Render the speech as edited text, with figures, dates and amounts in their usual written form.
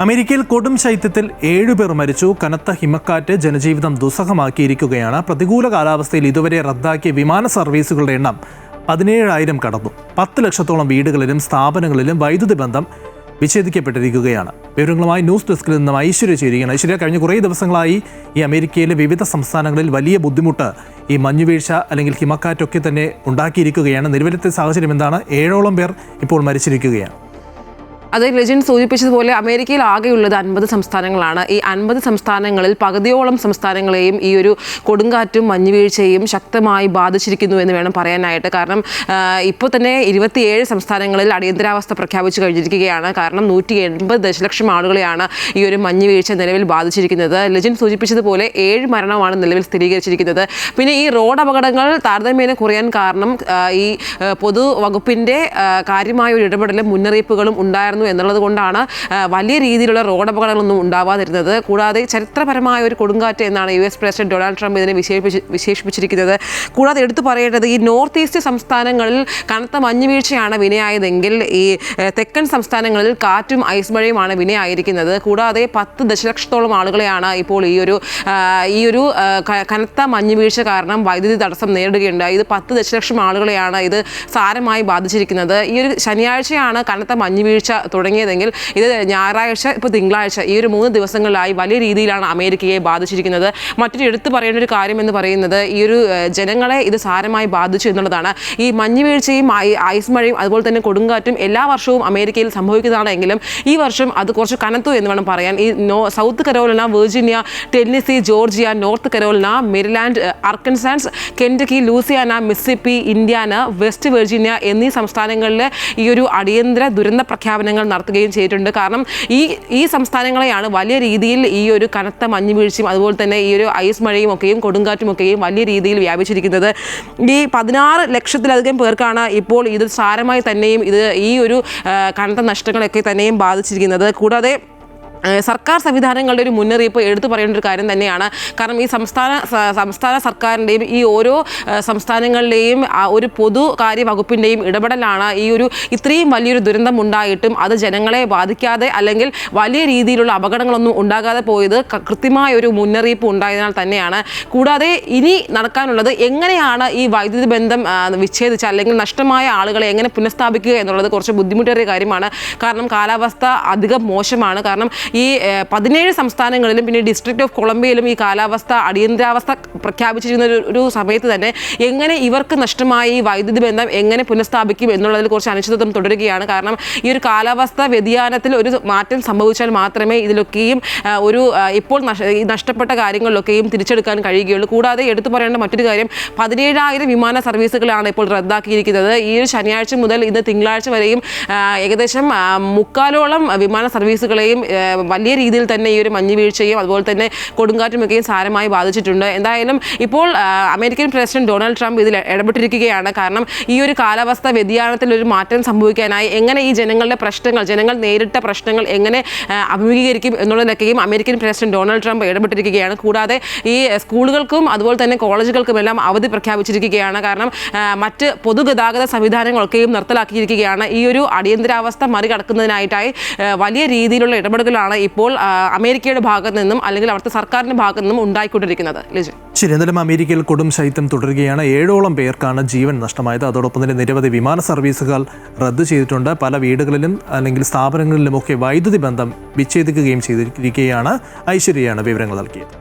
അമേരിക്കയിൽ കൊടും ശൈത്യത്തിൽ 7 പേർ മരിച്ചു. കനത്ത ഹിമക്കാറ്റ് ജനജീവിതം ദുസ്സഹമാക്കിയിരിക്കുകയാണ്. പ്രതികൂല കാലാവസ്ഥയിൽ ഇതുവരെ റദ്ദാക്കിയ വിമാന സർവീസുകളുടെ എണ്ണം 17,000 കടന്നു. 10 ലക്ഷത്തോളം വീടുകളിലും സ്ഥാപനങ്ങളിലും വൈദ്യുതി ബന്ധം വിച്ഛേദിക്കപ്പെട്ടിരിക്കുകയാണ്. വിവരങ്ങളുമായി ന്യൂസ് ഡെസ്കിൽ നിന്നും ഐശ്വര്യ ചേരുകയാണ്. ഐശ്വര്യ, കഴിഞ്ഞ കുറേ ദിവസങ്ങളായി ഈ അമേരിക്കയിലെ വിവിധ സംസ്ഥാനങ്ങളിൽ വലിയ ബുദ്ധിമുട്ട് ഈ മഞ്ഞുവീഴ്ച അല്ലെങ്കിൽ ഹിമക്കാറ്റൊക്കെ തന്നെ ഉണ്ടാക്കിയിരിക്കുകയാണ്. നിലവിലത്തെ സാഹചര്യം എന്താണ്? 7ഓളം പേർ ഇപ്പോൾ മരിച്ചിരിക്കുകയാണ്. അത് ലെജൻഡ് സൂചിപ്പിച്ചതുപോലെ അമേരിക്കയിൽ ആകെയുള്ളത് 50 സംസ്ഥാനങ്ങളാണ്. ഈ 50 സംസ്ഥാനങ്ങളിൽ പകുതിയോളം സംസ്ഥാനങ്ങളെയും ഈ ഒരു കൊടുങ്കാറ്റും മഞ്ഞുവീഴ്ചയും ശക്തമായി ബാധിച്ചിരിക്കുന്നു എന്ന് വേണം പറയാനായിട്ട്. കാരണം ഇപ്പോൾ തന്നെ 27 സംസ്ഥാനങ്ങളിൽ അടിയന്തരാവസ്ഥ പ്രഖ്യാപിച്ചു കഴിഞ്ഞിരിക്കുകയാണ്. കാരണം 180 ദശലക്ഷം ആളുകളെയാണ് ഈ ഒരു മഞ്ഞുവീഴ്ച നിലവിൽ ബാധിച്ചിരിക്കുന്നത്. ലെജൻഡ് സൂചിപ്പിച്ചതുപോലെ 7 മരണമാണ് നിലവിൽ സ്ഥിരീകരിച്ചിരിക്കുന്നത്. പിന്നെ ഈ റോഡ് അപകടങ്ങൾ താരതമ്യേന കുറയാൻ കാരണം ഈ പൊതുവകുപ്പിൻ്റെ കാര്യമായ ഒരു ഇടപെടലും മുന്നറിയിപ്പുകളും ഉണ്ടായിരുന്നു എന്നുള്ളത് കൊണ്ടാണ് വലിയ രീതിയിലുള്ള റോഡ് അപകടങ്ങളൊന്നും ഉണ്ടാവാതിരുന്നത്. കൂടാതെ ചരിത്രപരമായ ഒരു കൊടുങ്കാറ്റ് എന്നാണ് US പ്രസിഡന്റ് ഡൊണാൾഡ് ട്രംപ് ഇതിനെ വിശേഷിപ്പിച്ചിരിക്കുന്നത്. കൂടാതെ എടുത്തു പറയേണ്ടത് ഈ നോർത്ത് ഈസ്റ്റ് സംസ്ഥാനങ്ങളിൽ കനത്ത മഞ്ഞുവീഴ്ചയാണ് വിനയായതെങ്കിൽ ഈ തെക്കൻ സംസ്ഥാനങ്ങളിൽ കാറ്റും ഐസ് മഴയുമാണ് വിനയായിരിക്കുന്നത്. കൂടാതെ 10 ദശലക്ഷത്തോളം ആളുകളെയാണ് ഇപ്പോൾ ഈ ഒരു കനത്ത മഞ്ഞുവീഴ്ച കാരണം വൈദ്യുതി തടസ്സം നേരിടുകയുണ്ടായി. ഇത് 10 ദശലക്ഷം ആളുകളെയാണ് ഇത് സാരമായി ബാധിച്ചിരിക്കുന്നത്. ഈ ഒരു ശനിയാഴ്ചയാണ് കനത്ത മഞ്ഞുവീഴ്ച തുടങ്ങിയതെങ്കിൽ ഇത് ഞായറാഴ്ച, ഇപ്പോൾ തിങ്കളാഴ്ച, ഈ ഒരു 3 ദിവസങ്ങളിലായി വലിയ രീതിയിലാണ് അമേരിക്കയെ ബാധിച്ചിരിക്കുന്നത്. മറ്റൊരു എടുത്തു പറയേണ്ട ഒരു കാര്യം എന്ന് പറയുന്നത് ഈ ഒരു ജനങ്ങളെ ഇത് സാരമായി ബാധിച്ചു എന്നുള്ളതാണ്. ഈ മഞ്ഞുവീഴ്ചയും ഐസ് മഴയും അതുപോലെ തന്നെ കൊടുങ്കാറ്റും എല്ലാ വർഷവും അമേരിക്കയിൽ സംഭവിക്കുന്നതാണെങ്കിലും ഈ വർഷം അത് കുറച്ച് കനത്തു എന്ന് വേണം പറയാൻ. ഈ South Carolina, Virginia, Tennessee, Georgia, North Carolina, Maryland, Arkansas, Kentucky, Louisiana, Mississippi, Indiana, West Virginia എന്നീ സംസ്ഥാനങ്ങളിൽ ഈ ഒരു അടിയന്തര ദുരന്ത പ്രഖ്യാപനങ്ങൾ നടത്തുകയും ചെയ്തിട്ടുണ്ട്. കാരണം ഈ സംസ്ഥാനങ്ങളെയാണ് വലിയ രീതിയിൽ ഈ ഒരു കനത്ത മഞ്ഞുവീഴ്ചയും അതുപോലെ തന്നെ ഈ ഒരു ഐസ് മഴയും ഒക്കെയും കൊടുങ്കാറ്റും ഒക്കെയും വലിയ രീതിയിൽ വ്യാപിച്ചിരിക്കുന്നത്. ഈ 16 ലക്ഷത്തിലധികം പേർക്കാണ് ഇപ്പോൾ ഇത് സാരമായി തന്നെയും ഈ ഒരു കനത്ത നഷ്ടങ്ങളൊക്കെ തന്നെയും ബാധിച്ചിരിക്കുന്നത്. കൂടാതെ സർക്കാർ സംവിധാനങ്ങളുടെ ഒരു മുന്നറിയിപ്പ് എടുത്തു പറയേണ്ട ഒരു കാര്യം തന്നെയാണ്. കാരണം ഈ സംസ്ഥാന സർക്കാരിൻ്റെയും ഈ ഓരോ സംസ്ഥാനങ്ങളിലെയും ഒരു പൊതുകാര്യ വകുപ്പിൻ്റെയും ഇടപെടലാണ് ഈ ഒരു ഇത്രയും വലിയൊരു ദുരന്തം ഉണ്ടായിട്ടും അത് ജനങ്ങളെ ബാധിക്കാതെ അല്ലെങ്കിൽ വലിയ രീതിയിലുള്ള അപകടങ്ങളൊന്നും ഉണ്ടാകാതെ പോയത് കൃത്യമായ ഒരു മുന്നറിയിപ്പ് ഉണ്ടായതിനാൽ തന്നെയാണ്. കൂടാതെ ഇനി നടക്കാനുള്ളത് എങ്ങനെയാണ് ഈ വൈദ്യുതി ബന്ധം വിച്ഛേദിച്ച അല്ലെങ്കിൽ നഷ്ടമായ ആളുകളെ എങ്ങനെ പുനഃസ്ഥാപിക്കുക എന്നുള്ളത് കുറച്ച് ബുദ്ധിമുട്ടേറിയ കാര്യമാണ്. കാരണം കാലാവസ്ഥ അധികം മോശമാണ്. കാരണം ഈ 17 സംസ്ഥാനങ്ങളിലും പിന്നെ ഡിസ്ട്രിക്ട് ഓഫ് കൊളംബിയയിലും ഈ കാലാവസ്ഥ അടിയന്തരാവസ്ഥ പ്രഖ്യാപിച്ചിരുന്ന ഒരു സമയത്ത് തന്നെ എങ്ങനെ ഇവർക്ക് നഷ്ടമായ ഈ വൈദ്യുതി ബന്ധം എങ്ങനെ പുനഃസ്ഥാപിക്കും എന്നുള്ളതിൽ കുറച്ച് അനിശ്ചിതത്വം തുടരുകയാണ്. കാരണം ഈ ഒരു കാലാവസ്ഥ വ്യതിയാനത്തിൽ ഒരു മാറ്റം സംഭവിച്ചാൽ മാത്രമേ ഇതിലൊക്കെയും ഇപ്പോൾ നഷ്ടപ്പെട്ട കാര്യങ്ങളിലൊക്കെയും തിരിച്ചെടുക്കാൻ കഴിയുകയുള്ളൂ. കൂടാതെ എടുത്തു പറയേണ്ട മറ്റൊരു കാര്യം 17,000 വിമാന സർവീസുകളാണ് ഇപ്പോൾ റദ്ദാക്കിയിരിക്കുന്നത്. ഈ ഒരു ശനിയാഴ്ച മുതൽ ഇന്ന് തിങ്കളാഴ്ച വരെയും ഏകദേശം 3/4ഓളം വിമാന സർവീസുകളെയും വലിയ രീതിയിൽ തന്നെ ഈ ഒരു മഞ്ഞുവീഴ്ചയും അതുപോലെ തന്നെ കൊടുങ്കാറ്റുമൊക്കെയും സാരമായി ബാധിച്ചിട്ടുണ്ട്. എന്തായാലും ഇപ്പോൾ അമേരിക്കൻ പ്രസിഡന്റ് ഡൊണാൾഡ് ട്രംപ് ഇതിൽ ഇടപെട്ടിരിക്കുകയാണ്. കാരണം ഈ ഒരു കാലാവസ്ഥ വ്യതിയാനത്തിൽ ഒരു മാറ്റം സംഭവിക്കാനായി എങ്ങനെ ഈ ജനങ്ങൾ നേരിട്ട പ്രശ്നങ്ങൾ എങ്ങനെ അഭിമുഖീകരിക്കും എന്നുള്ളതൊക്കെയും അമേരിക്കൻ പ്രസിഡന്റ് ഡൊണാൾഡ് ട്രംപ് ഇടപെട്ടിരിക്കുകയാണ്. കൂടാതെ ഈ സ്കൂളുകൾക്കും അതുപോലെ തന്നെ കോളേജുകൾക്കുമെല്ലാം അവധി പ്രഖ്യാപിച്ചിരിക്കുകയാണ്. കാരണം മറ്റ് പൊതുഗതാഗത സംവിധാനങ്ങളൊക്കെയും നിർത്തലാക്കിയിരിക്കുകയാണ്. ഈ ഒരു അടിയന്തരാവസ്ഥ മറികടക്കുന്നതിനായിട്ടായി വലിയ രീതിയിലുള്ള ഇടപെടലുകളാണ് ഇപ്പോൾ അമേരിക്കയുടെ ഭാഗത്ത് നിന്നും അല്ലെങ്കിൽ അവിടുത്തെ സർക്കാരിൻ്റെ ഭാഗത്ത് നിന്നും ഉണ്ടായിക്കൊണ്ടിരിക്കുന്നത്. ശരി, എന്തായാലും അമേരിക്കയിൽ കൊടും ശൈത്യം തുടരുകയാണ്. 7ഓളം പേർക്കാണ് ജീവൻ നഷ്ടമായത്. അതോടൊപ്പം തന്നെ നിരവധി വിമാന സർവീസുകൾ റദ്ദ് ചെയ്തിട്ടുണ്ട്. പല വീടുകളിലും അല്ലെങ്കിൽ സ്ഥാപനങ്ങളിലുമൊക്കെ വൈദ്യുതി ബന്ധം വിച്ഛേദിക്കുകയും ചെയ്തിരിക്കുകയാണ്. ഐശ്വര്യയാണ് വിവരങ്ങൾ നൽകിയത്.